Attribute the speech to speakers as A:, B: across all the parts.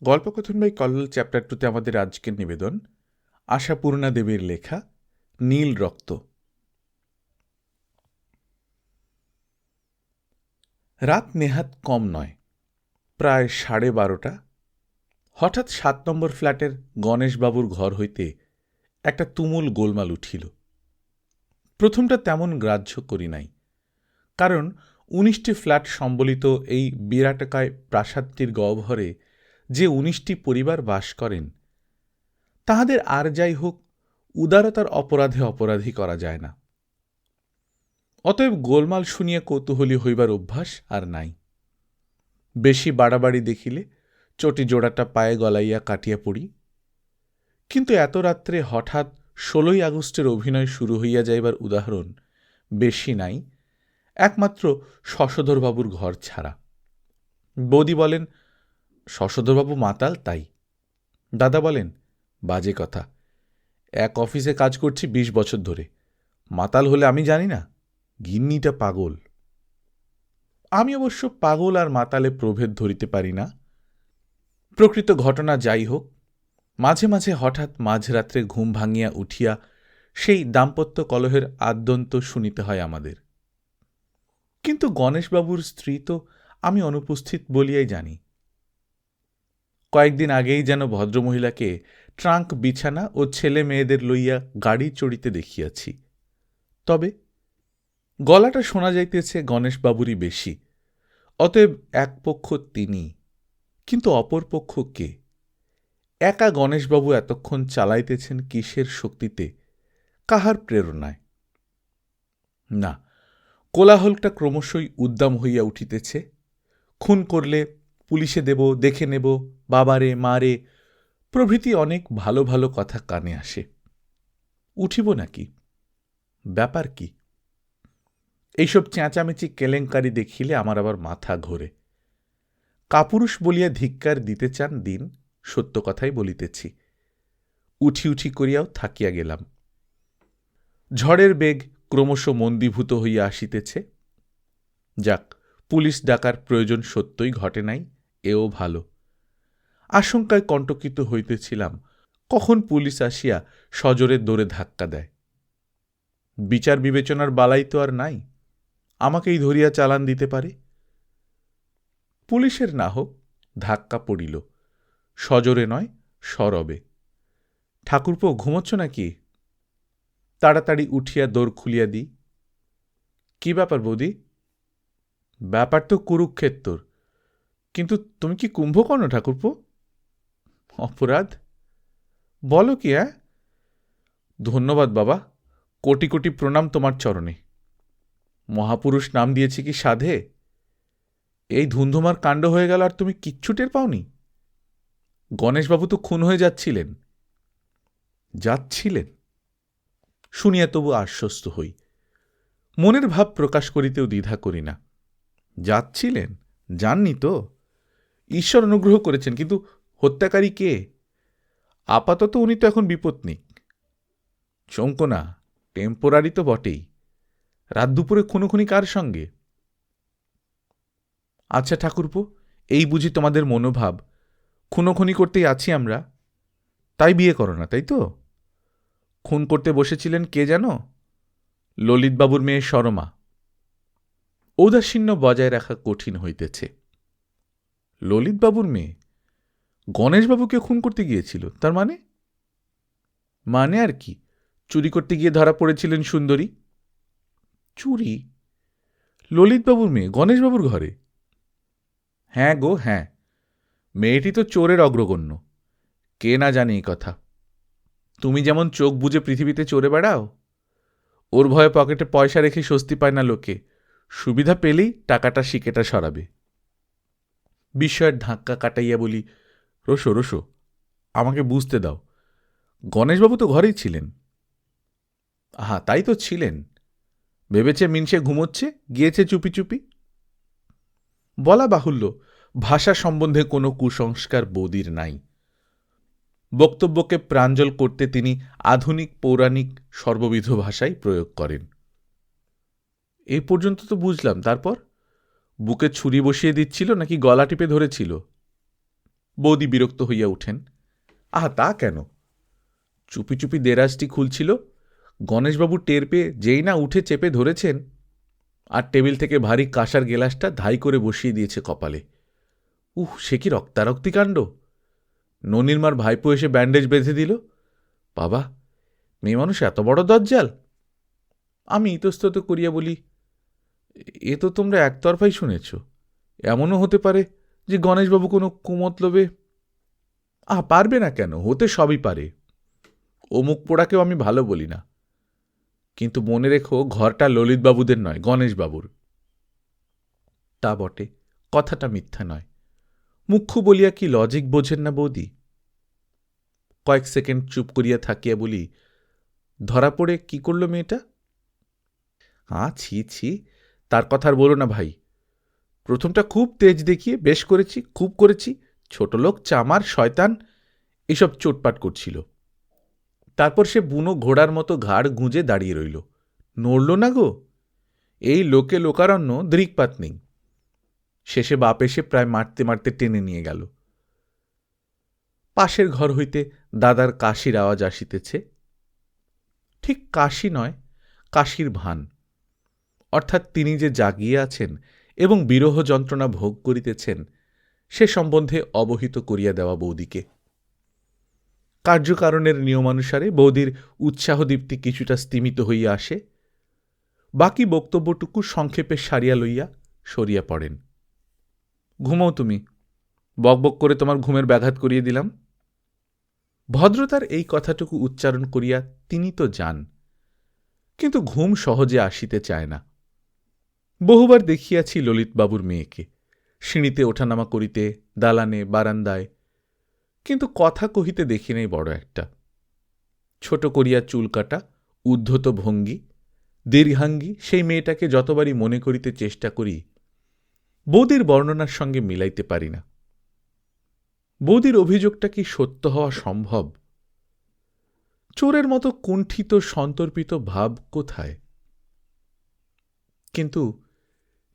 A: গল্পকথন by Kallol chapter 2-তে আমাদের আজকের নিবেদন আশাপূর্ণা দেবীর লেখা নীল রক্ত। রাত নেহাত কম নয়, প্রায় 12:30। হঠাৎ 7 নম্বর ফ্ল্যাটের গণেশবাবুর ঘর হইতে একটা তুমুল গোলমাল উঠিল। প্রথমটা তেমন গ্রাহ্য করি নাই, কারণ 19টি ফ্ল্যাট সম্বলিত এই বিরাটকায় প্রাসাদটির গহ্বরে যে 19টি পরিবার বাস করেন, তাহাদের আর যাই হোক উদারতার অপরাধে অপরাধী করা যায় না। অতএব গোলমাল শুনিয়া কৌতূহলী হইবার অভ্যাস আর নাই। বেশি বাড়াবাড়ি দেখিলে চটি জোড়াটা পায়ে গলাইয়া কাটিয়া পড়ি। কিন্তু এত রাত্রে হঠাৎ 16ই আগস্টের অভিনয় শুরু হইয়া যাইবার উদাহরণ বেশি নাই, একমাত্র শশধরবাবুর ঘর ছাড়া। বৌদি বলেন, শশধরবাবু মাতাল তাই। দাদা বলেন, বাজে কথা, এক অফিসে কাজ করছি 20 বছর ধরে, মাতাল হলে আমি জানি না? গিন্নিটা পাগল। আমি অবশ্য পাগল আর মাতালে প্রভেদ ধরিতে পারি না। প্রকৃত ঘটনা যাই হোক, মাঝে মাঝে হঠাৎ মাঝরাত্রে ঘুম ভাঙিয়া উঠিয়া সেই দাম্পত্য কলহের আদ্যন্ত শুনিতে হয় আমাদের। কিন্তু গণেশবাবুর স্ত্রী তো আমি অনুপস্থিত বলিয়াই জানি। কয়েকদিন আগেই যেন ভদ্রমহিলাকে ট্রাঙ্ক, বিছানা ও ছেলে মেয়েদের লইয়া গাড়ি চড়িতে দেখিয়াছি। তবে গলাটা শোনা যাইতেছে গণেশবাবুরই বেশি। অতএব এক পক্ষ তিনি, কিন্তু অপর পক্ষ কে? একা গণেশবাবু এতক্ষণ চালাইতেছেন কিসের শক্তিতে, কাহার প্রেরণায়? না, কোলাহলটা ক্রমশই উদ্দাম হইয়া উঠিতেছে। খুন করলে পুলিশে দেব, দেখে নেব, বাবারে মারে প্রভৃতি অনেক ভালো ভালো কথা কানে আসে। উঠিব নাকি? ব্যাপার কি? এইসব চেঁচামেচি কেলেঙ্কারি দেখিলে আমার আবার মাথা ঘোরে। কাপুরুষ বলিয়া ধিক্কার দিতে চান দিন, সত্য কথাই বলিতেছি। উঠি উঠি করিয়াও থাকিয়া গেলাম। ঝড়ের বেগ ক্রমশ মন্দীভূত হইয়া আসিতেছে। যাক, পুলিশ ডাকার প্রয়োজন সত্যই ঘটে নাই, এও ভালো। আশঙ্কায় কণ্টকিত হইতেছিলাম কখন পুলিশ আসিয়া সজোরে দৌড়ে ধাক্কা দেয়। বিচার বিবেচনার বালাই তো আর নাই, আমাকেই ধরিয়া চালান দিতে পারে। পুলিশের না হোক, ধাক্কা পড়িল, সজোরে নয় সরবে। ঠাকুরপো, ঘুমোচ্ছ নাকি? তাড়াতাড়ি উঠিয়া দোর খুলিয়া দিই। কি ব্যাপার বৌদি? ব্যাপার তো কুরুক্ষেত্তর, কিন্তু তুমি কি কুম্ভকর্ণ ঠাকুরপো? অপরাধ? বলো কি? ধন্যবাদ বাবা, কোটি কোটি প্রণাম তোমার চরণে। মহাপুরুষ নাম দিয়েছি কি সাধে? এই ধুন্ধুমার কাণ্ড হয়ে গেল আর তুমি কিচ্ছু টের পাওনি? গণেশবাবু তো খুন হয়ে যাচ্ছিলেন। যাচ্ছিলেন শুনিয়া তবু আশ্বস্ত হই। মনের ভাব প্রকাশ করিতেও দ্বিধা করি না। যাচ্ছিলেন? জাননি তো। ঈশ্বর অনুগ্রহ করেছেন, কিন্তু হত্যাকারী কে? আপাতত উনি তো এখন বিপত্নিক। চমকো না, টেম্পোরারি তো বটেই। রাত দুপুরে খুনোখুনি কার সঙ্গে? আচ্ছা ঠাকুরপো, এই বুঝি তোমাদের মনোভাব, খুনোখুনি করতেই আছি আমরা, তাই বিয়ে করো না, তাই তো? খুন করতে বসেছিলেন কে যেন? ললিতবাবুর মেয়ে সরমা। ঔদাসীন্য বজায় রাখা কঠিন হইতেছে। ললিতবাবুর মেয়ে গণেশবাবুকে খুন করতে গিয়েছিল? তার মানে? মানে আর কি, চুরি করতে গিয়ে ধরা পড়েছিলেন সুন্দরী। চুরি? ললিতবাবুর মেয়ে গণেশবাবুর ঘরে? হ্যাঁ গো হ্যাঁ, মেয়েটি তো চোরের অগ্রগণ্য। কে না জানে এই কথা? তুমি যেমন চোখ বুজে পৃথিবীতে চড়ে বেড়াও, ওর ভয়ে পকেটে পয়সা রেখে স্বস্তি পায় না লোকে, সুবিধা পেলেই টাকাটা শিকেটা সরাবে। বিস্ময়ের ধাক্কা কাটাইয়া বলি, রোসো রোসো, আমাকে বুঝতে দাও। গণেশবাবু তো ঘরেই ছিলেন। আহা, তাই তো ছিলেন। ভেবেছে মিনসে ঘুমোচ্ছে, গিয়েছে চুপি চুপি। বলা বাহুল্য, ভাষা সম্বন্ধে কোনো কুসংস্কার বৌদির নাই। বক্তব্যকে প্রাঞ্জল করতে তিনি আধুনিক পৌরাণিক সর্ববিধ ভাষাই প্রয়োগ করেন। এই পর্যন্ত তো বুঝলাম। তারপর বুকে ছুরি বসিয়ে দিচ্ছিল নাকি গলা টিপে ধরেছিল? বৌদি বিরক্ত হইয়া উঠেন। আহা, তা কেন? চুপি চুপি দেরাজটি খুলছিল, গণেশবাবু টের পেয়ে যেই না উঠে চেপে ধরেছেন, আর টেবিল থেকে ভারী কাঁসার গেলাসটা ধাই করে বসিয়ে দিয়েছে কপালে। সে কি রক্তারক্তি কাণ্ড! ননিরমার ভাইপো এসে ব্যান্ডেজ বেঁধে দিল। বাবা, মেয়ে মানুষ এত বড় দজ্জাল! আমি ইতস্তত করিয়া বলি, এ তো তোমরা একতরফাই শুনেছ। এমনও হতে পারে যে গণেশবাবু কোনো কুমতলবে। পারবে না কেন? হতে সবই পারে। অমুক পোড়াকেও আমি ভালো বলি না, কিন্তু মনে রেখো, ঘরটা ললিতবাবুদের নয়, গণেশবাবুর। তা বটে, কথাটা মিথ্যা নয়। মুখ্য বলিয়া কি লজিক বোঝেন না বৌদি? কয়েক সেকেন্ড চুপ করিয়া থাকিয়া বলি, ধরা পড়ে কি করল মেয়েটা? ছি ছি, তার কথা আর বলো না ভাই। প্রথমটা খুব তেজ দেখিয়ে বেশ করেছি, খুব করেছি, ছোট লোক, চামার, শয়তান, এসব চোটপাট করছিল। তারপর সে বুনো ঘোড়ার মতো ঘাড় গুঁজে দাঁড়িয়ে রইল, নড়ল না গো। এই লোকে লোকারণ্য, দৃকপাত নেই। শেষে বাপ এসে প্রায় মারতে মারতে টেনে নিয়ে গেল। পাশের ঘর হইতে দাদার কাশির আওয়াজ আসিতেছে। ঠিক কাশি নয়, কাশির ভান। অর্থাৎ তিনি যে জাগিয়ে আছেন এবং বিরহ যন্ত্রণা ভোগ করিতেছেন, সে সম্বন্ধে অবহিত করিয়া দেওয়া বৌদিকে। কার্যকারণের নিয়মানুসারে বৌদির উৎসাহদীপ্তি কিছুটা স্তিমিত হইয়া আসে। বাকি বক্তব্যটুকু সংক্ষেপে সারিয়া লইয়া সরিয়া পড়েন। ঘুমও তুমি, বকবক করে তোমার ঘুমের ব্যাঘাত করিয়ে দিলাম। ভদ্রতার এই কথাটুকু উচ্চারণ করিয়া তিনি তো যান, কিন্তু ঘুম সহজে আসিতে চায় না। বহুবার দেখিয়াছি ললিতবাবুর মেয়েকে সিঁড়িতে ওঠানামা করিতে, দালানে, বারান্দায়, কিন্তু কথা কহিতে দেখি নাই বড় একটা। ছোট করিয়া চুল কাটা, উদ্ধত ভঙ্গি, দীর্ঘাঙ্গী সেই মেয়েটাকে যতবারই মনে করিতে চেষ্টা করি, বৌদির বর্ণনার সঙ্গে মিলাইতে পারি না। বৌদির অভিযোগটা কি সত্য হওয়া সম্ভব? চোরের মতো কুণ্ঠিত সন্তর্পিত ভাব কোথায়? কিন্তু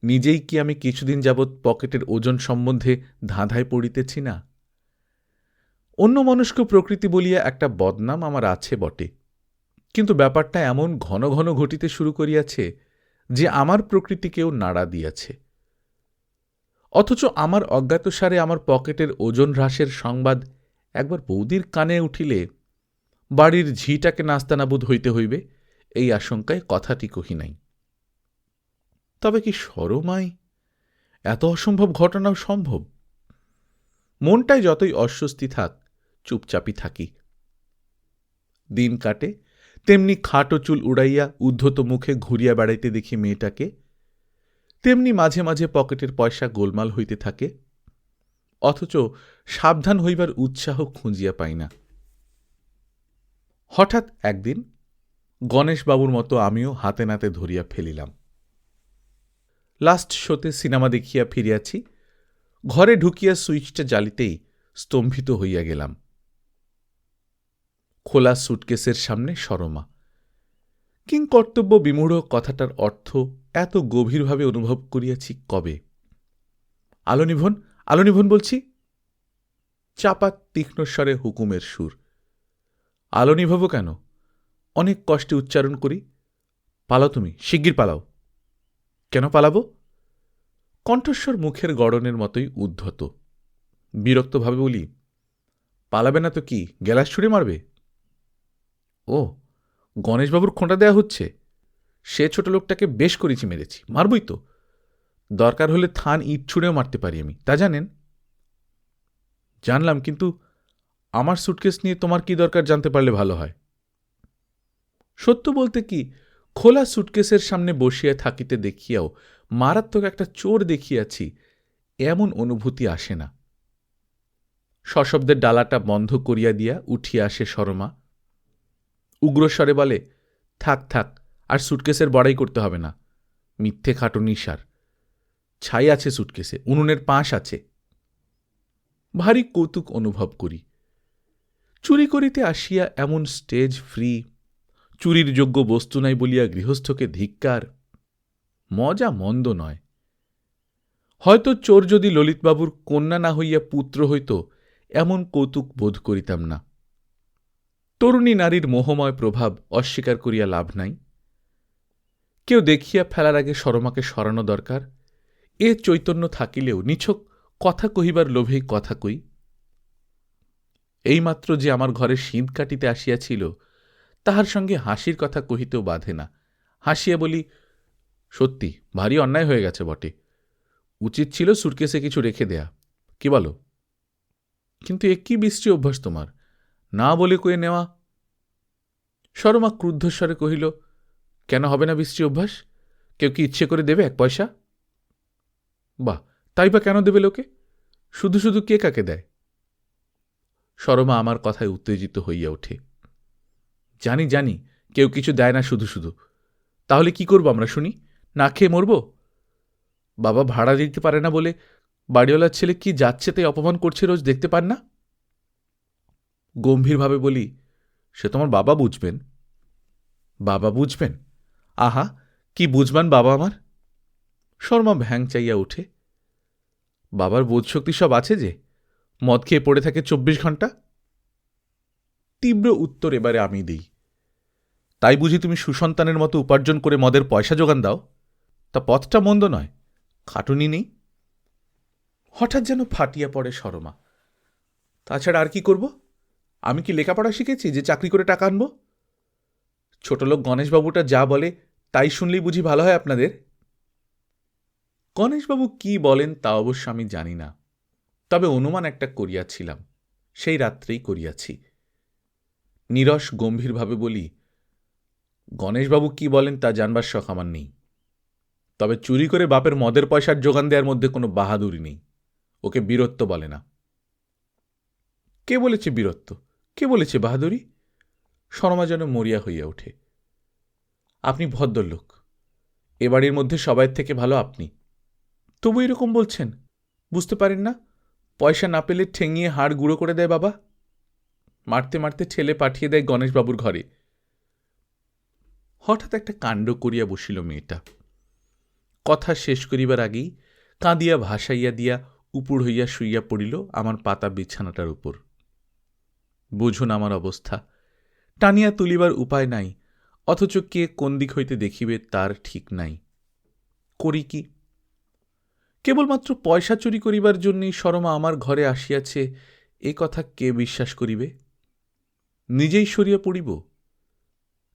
A: নিজেই কি আমি কিছুদিন যাবৎ পকেটের ওজন সম্বন্ধে ধাঁধায় পড়িতেছি না? অন্যমনস্ক প্রকৃতি বলিয়া একটা বদনাম আমার আছে বটে, কিন্তু ব্যাপারটা এমন ঘন ঘন ঘটিতে শুরু করিয়াছে যে আমার প্রকৃতিকেও নাড়া দিয়াছে। অথচ আমার অজ্ঞাতসারে আমার পকেটের ওজন হ্রাসের সংবাদ একবার বৌদির কানে উঠিলে বাড়ির ঝিটাকে নাস্তানাবুদ হইতে হইবে, এই আশঙ্কায় কথাটি কহি নাই। তবে কি শরমাই? এত অসম্ভব ঘটনাও সম্ভব? মনটায় যতই অস্বস্তি থাক, চুপচাপই থাকি। দিন কাটে, তেমনি খাটো চুল উড়াইয়া উদ্ধত মুখে ঘুরিয়া বেড়াইতে দেখি মেয়েটাকে, তেমনি মাঝে মাঝে পকেটের পয়সা গোলমাল হইতে থাকে, অথচ সাবধান হইবার উৎসাহ খুঁজিয়া পাই না। হঠাৎ একদিন গণেশবাবুর মতো আমিও হাতে নাতে ধরিয়া ফেলিলাম। লাস্ট শোতে সিনেমা দেখিয়া ফিরিয়াছি, ঘরে ঢুকিয়া সুইচটা জ্বালিতেই স্তম্ভিত হইয়া গেলাম। খোলা সুটকেসের সামনে সরমা। কিংকর্তব্য বিমূঢ় কথাটার অর্থ এত গভীরভাবে অনুভব করিয়াছি কবে? আলো নিভন, আলো নিভন বলছি। চাপা তীক্ষ্ণস্বরে হুকুমের সুর। আলো নিভাবো কেন? অনেক কষ্টে উচ্চারণ করি। পালাও তুমি, শিগগির পালাও। কেন পালাবো? কণ্ঠস্বর মুখের গড়নের মতোই উদ্ধত। বিরক্তভাবে বলি, পালাবে না তো কি, গেলাস ছুঁড়ে মারবে? ও, গণেশবাবুর খোঁটা দেয়া হচ্ছে? সে ছোট লোকটাকে বেশ করেছি মেরেছি, মারবই তো। দরকার হলে থান ইট ছুঁড়েও মারতে পারি আমি, তা জানেন? জানলাম, কিন্তু আমার সুটকেস নিয়ে তোমার কি দরকার জানতে পারলে ভালো হয়। সত্য বলতে কি, খোলা সুটকেসের সামনে বসিয়া থাকিতে দেখিয়াও মারাত্মক একটা চোর দেখিয়াছি, এমন অনুভূতি আসে না। সশব্দের ডালাটা বন্ধ করিয়া দিয়া উঠিয়া আসে সরমা। উগ্রস্বরে বলে, থাক থাক, আর সুটকেসের বড়াই করতে হবে না। মিথ্যে খাটো নিশার। ছাই আছে সুটকেসে, উনুনের পাশ আছে। ভারী কৌতুক অনুভব করি। চুরি করিতে আসিয়া এমন স্টেজ ফ্রি, চুরির যোগ্য বস্তু নাই বলিয়া গৃহস্থকে ধিক্কার, মজা মন্দ নয়। হয়তো চোর যদি ললিতবাবুর কন্যা না হইয়া পুত্র হইত, এমন কৌতুক বোধ করিতাম না। তরুণী নারীর মোহময় প্রভাব অস্বীকার করিয়া লাভ নাই। কেউ দেখিয়া ফেলার আগে সরমাকে সরানো দরকার, এ চৈতন্য থাকিলেও নিছক কথা কহিবার লোভেই কথা কই। এইমাত্র যে আমার ঘরে শীত কাটিতে আসিয়াছিল, তাহার সঙ্গে হাসির কথা কহিতেও বাধে না। হাসিয়া বলি, সত্যি ভারী অন্যায় হয়ে গেছে বটে, উচিত ছিল সুটকেসে কিছু রেখে দেয়া, কি বলো? কিন্তু এ কি বিশ্রী অভ্যাস তোমার, না বলে কয়ে নেওয়া। সরমা ক্রুদ্ধস্বরে কহিল, কেন হবে না বিশ্রী অভ্যাস? কেউ কি ইচ্ছে করে দেবে 1 পয়সা? বাহ, তাই বা কেন দেবে লোকে? শুধু শুধু কে কাকে দেয়? সরমা আমার কথায় উত্তেজিত হইয়া ওঠে। জানি জানি কেউ কিছু দেয় না শুধু শুধু, তাহলে কি করব আমরা শুনি? না খেয়ে মরব? বাবা ভাড়া দিতে পারে না বলে বাড়িওয়ালার ছেলে কি যাচ্ছে তাই অপমান করছে, রোজ দেখতে পান না? গম্ভীরভাবে বলি, সে তোমার বাবা বুঝবেন। বাবা বুঝবেন? আহা, কি বুঝবান বাবা আমার? শর্মা ভ্যাং চাইয়া উঠে। বাবার বোধশক্তি সব আছে যে, মদ খেয়ে পড়ে থাকে 24 ঘন্টা। তীব্র উত্তর এবারে আমি দিই। তাই বুঝি তুমি সুসন্তানের মতো উপার্জন করে মদের পয়সা যোগান দাও? তা পথটা মন্দ নয়, খাটুনি নেই। হঠাৎ যেন ফাটিয়া পড়ে শর্মা। তাছাড়া আর কি করব? আমি কি লেখাপড়া শিখেছি যে চাকরি করে টাকা আনব? ছোটলোক গণেশবাবুটা যা বলে তাই শুনলেই বুঝি ভালো হয় আপনাদের? গণেশবাবু কি বলেন তা অবশ্য আমি জানি না, তবে অনুমান একটা করিয়াছিলাম, সেই রাত্রেই করিয়াছি। নীরস গম্ভীরভাবে বলি, গণেশবাবু কি বলেন তা জানবার শখ আমার নেই, তবে চুরি করে বাপের মদের পয়সার যোগান দেওয়ার মধ্যে কোনো বাহাদুরি নেই, ওকে বীরত্ব বলে না। কে বলেছে বীরত্ব? কে বলেছে বাহাদুরি? শর্মা যেন মরিয়া হইয়া ওঠে। আপনি ভদ্রলোক, এ বাড়ির মধ্যে সবাই থেকে ভালো আপনি, তবু এরকম বলছেন? বুঝতে পারেন না পয়সা না পেলে ঠেঙিয়ে হাড় গুঁড়ো করে দেয় বাবা? মারতে মারতে ঠেলে পাঠিয়ে দেয় গণেশবাবুর ঘরে। হঠাৎ একটা কাণ্ড করিয়া বসিল মেয়েটা। কথা শেষ করিবার আগেই কাঁদিয়া ভাসাইয়া দিয়া উপুর হইয়া শুইয়া পড়িল আমার পাতা বিছানাটার উপর। বুঝুন আমার অবস্থা, টানিয়া তুলিবার উপায় নাই, অথচ কে কোন দিক হইতে দেখিবে তার ঠিক নাই। করি কি? কেবলমাত্র পয়সা চুরি করিবার জন্যই শর্মা আমার ঘরে আসিয়াছে, এ কথা কে বিশ্বাস করিবে? নিজেই সরিয়া পড়িব,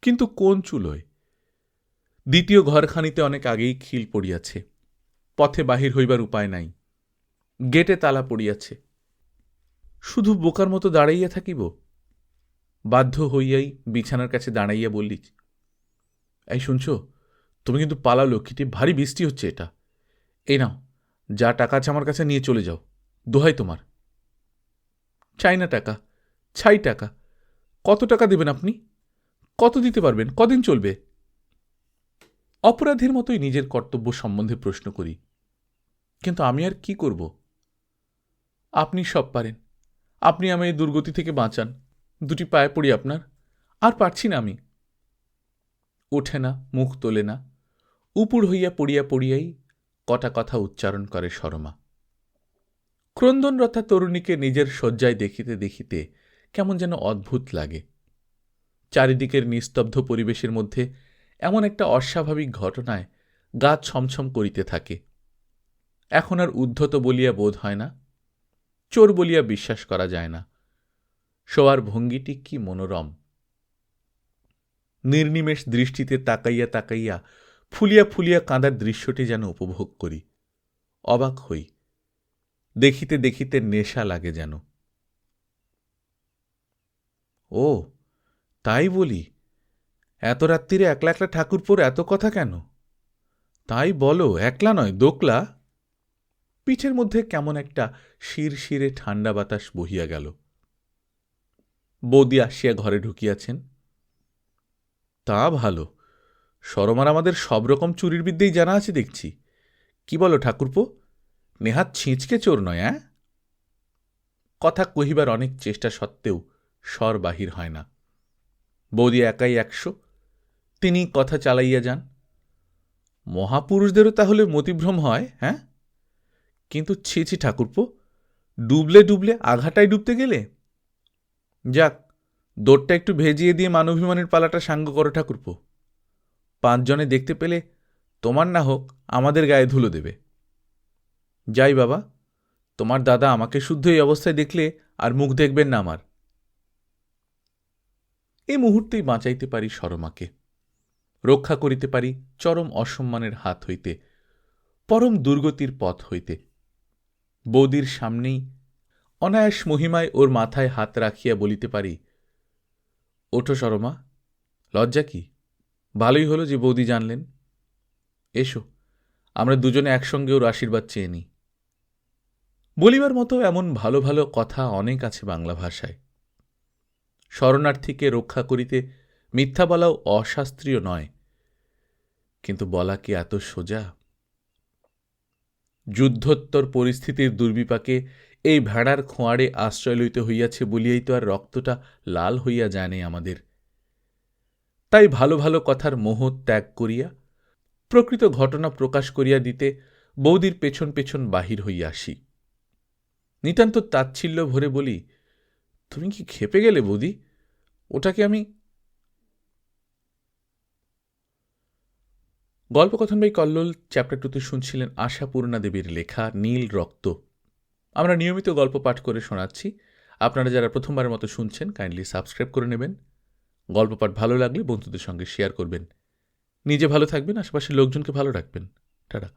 A: কিন্তু কোন চুলোয়? দ্বিতীয় ঘরখানিতে অনেক আগেই খিল পড়িয়াছে, পথে বাহির হইবার উপায় নাই, গেটে তালা পড়িয়াছে। শুধু বোকার মতো দাঁড়াইয়া থাকিব? বাধ্য হইয়াই বিছানার কাছে দাঁড়াইয়া বললি, এই শুনছ, তুমি কিন্তু পালাও লক্ষ্মীটি, ভারী বৃষ্টি হচ্ছে এটা। এই নাও, যা টাকা আছে আমার কাছে নিয়ে চলে যাও, দোহাই তোমার। চাই না টাকা, ছাই টাকা। কত টাকা দেবেন আপনি? কত দিতে পারবেন? কদিন চলবে? অপরাধীর মতোই নিজের কর্তব্য সম্বন্ধে প্রশ্ন করি, কিন্তু আমি আর কি করব? আপনি সব পারেন, আপনি আমায় এই দুর্গতি থেকে বাঁচান, দুটি পায়ে পড়ি আপনার, আর পারছি না আমি। ওঠে না, মুখ তোলে না, উপুর হইয়া পড়িয়া পড়িয়াই কটা কথা উচ্চারণ করে শর্মা। ক্রন্দনরতা তরুণীকে নিজের শয্যায় দেখিতে দেখিতে কেমন যেন অদ্ভুত লাগে। চারিদিকের নিস্তব্ধ পরিবেশের মধ্যে এমন একটা অস্বাভাবিক ঘটনায় গা ছমছম করিতে থাকে। এখন আর উদ্ধত বলিয়া বোধ হয় না, চোর বলিয়া বিশ্বাস করা যায় না। শোয়ার ভঙ্গিটি কি মনোরম! নির্নিমেষ দৃষ্টিতে তাকাইয়া তাকাইয়া ফুলিয়া ফুলিয়া কাঁদার দৃশ্যটি যেন উপভোগ করি, অবাক হই, দেখিতে দেখিতে নেশা লাগে যেন। ও তাই বলি, এত রাত্রিরে একলা একলা ঠাকুরপোর এত কথা কেন? তাই বলো, একলা নয় দোকলা। পিঠের মধ্যে কেমন একটা শিরশিরে ঠান্ডা বাতাস বহিয়া গেল। বৌদি আসিয়া ঘরে ঢুকিয়াছেন। তা ভালো, শরমার আমাদের সব রকম চুরির বিদ্যেই জানা আছে দেখছি। কি বলো ঠাকুরপো, নেহাত ছিঁচকে চোর নয়? কথা কহিবার অনেক চেষ্টা সত্ত্বেও স্বর বাহির হয় না। বৌদি একাই 100, তিনি কথা চালাইয়া যান। মহাপুরুষদেরও তাহলে মতিভ্রম হয়? কিন্তু ছি ছি ঠাকুরপো, ডুবলে ডুবলে আঘাটায় ডুবতে গেলে? যাক, দৌড়টা একটু ভেজিয়ে দিয়ে মানবাভিমানের পালাটা সাঙ্গ করো ঠাকুরপো। 5 জনে দেখতে পেলে তোমার না হোক আমাদের গায়ে ধুলো দেবে। যাই বাবা, তোমার দাদা আমাকে শুদ্ধ এই অবস্থায় দেখলে আর মুখ দেখবেন না আমার। এই মুহূর্তেই বাঁচাইতে পারি সরমাকে, রক্ষা করিতে পারি চরম অসম্মানের হাত হইতে, পরম দুর্গতির পথ হইতে। বৌদির সামনেই অনায়াস মহিমায় ওর মাথায় হাত রাখিয়া বলিতে পারি, ওঠো সরমা, লজ্জা কি? ভালোই হলো যে বৌদি জানলেন। এসো, আমরা দুজনে একসঙ্গে ওর আশীর্বাদ চেয়ে নিই। বলিবার মতো এমন ভালো ভালো কথা অনেক আছে বাংলা ভাষায়। শরণার্থীকে রক্ষা করিতে মিথ্যা বলাও অশাস্ত্রীয় নয়, কিন্তু বলা কি এত সোজা? যুদ্ধোত্তর পরিস্থিতির দুর্বিপাকে এই ভেড়ার খোঁয়াড়ে আশ্রয় লইতে হইয়াছে বলিয়াই তো আর রক্তটা লাল হইয়া যায় নাই আমাদের। তাই ভালো ভালো কথার মোহ ত্যাগ করিয়া প্রকৃত ঘটনা প্রকাশ করিয়া দিতে বৌদির পেছন পেছন বাহির হইয়া আসি। নিতান্ত তাচ্ছিল্য ভরে বলি, তুমি কি খেপে গেলে বৌদি? ওটাকে আমি... গল্পকথন বাই কল্লোল চ্যাপ্টার 2তে শুনছিলেন আশাপূর্ণা দেবীর লেখা নীল রক্ত। আমরা নিয়মিত গল্প পাঠ করে শোনাচ্ছি। আপনারা যারা প্রথমবারের মতো শুনছেন কাইন্ডলি সাবস্ক্রাইব করে নেবেন। গল্প পাঠ ভালো লাগলে বন্ধুদের সঙ্গে শেয়ার করবেন। নিজে ভালো থাকবেন, আশেপাশের লোকজনকে ভালো রাখবেন। টাটা।